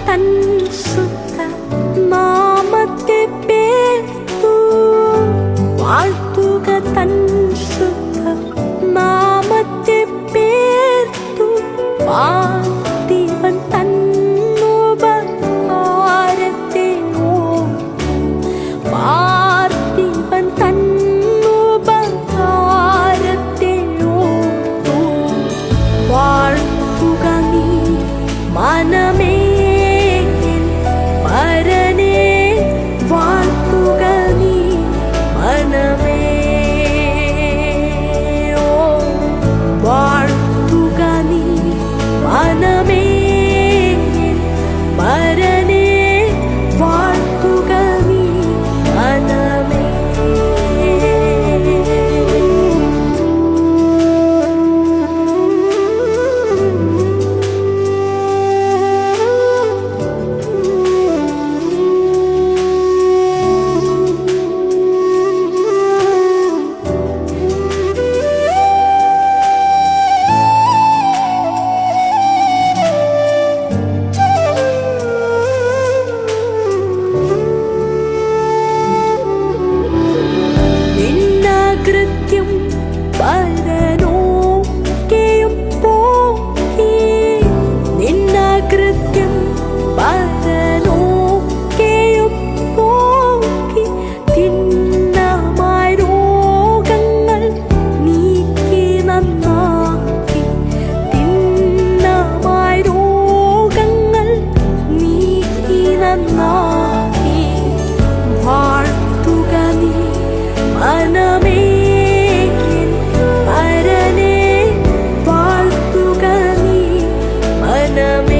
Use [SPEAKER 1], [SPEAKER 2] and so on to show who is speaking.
[SPEAKER 1] തൻ ശുദ്ധ നാമത്തെ പേർത്തു വാഴ്ത്തുക തൻ ശുദ്ധ നാമത്തെ പേർത്തു വാഴ്ത്തിവൻ തൻ ഉപകാരത്തെ ഓർത്തു വാഴ്ത്തിവൻ തൻ ഉപകാരത്തെ ഓർത്തു വാഴ്ത്തുക നീ മനമേ പരനെ വാഴ്ത്തുക നീ മനമേ വാഴ്ത്തുക നീ മനമേ പരനെ വാഴ്ത്തുക നീ മനമേ. കൃത്യം പരനോക്കെയും പോക്കി നിന്ന കൃത്യം പരനോക്കെയും പോക്കി തിന്നമായ രോഗങ്ങൾ നീക്കി നന്നാക്കി തിന്നമായ രോഗങ്ങൾ നീക്കി നന്നാക്കി വാഴ്ത്തുക നീ മനമേ പരനെ വാഴ്ത്തുക നീ മനമേ.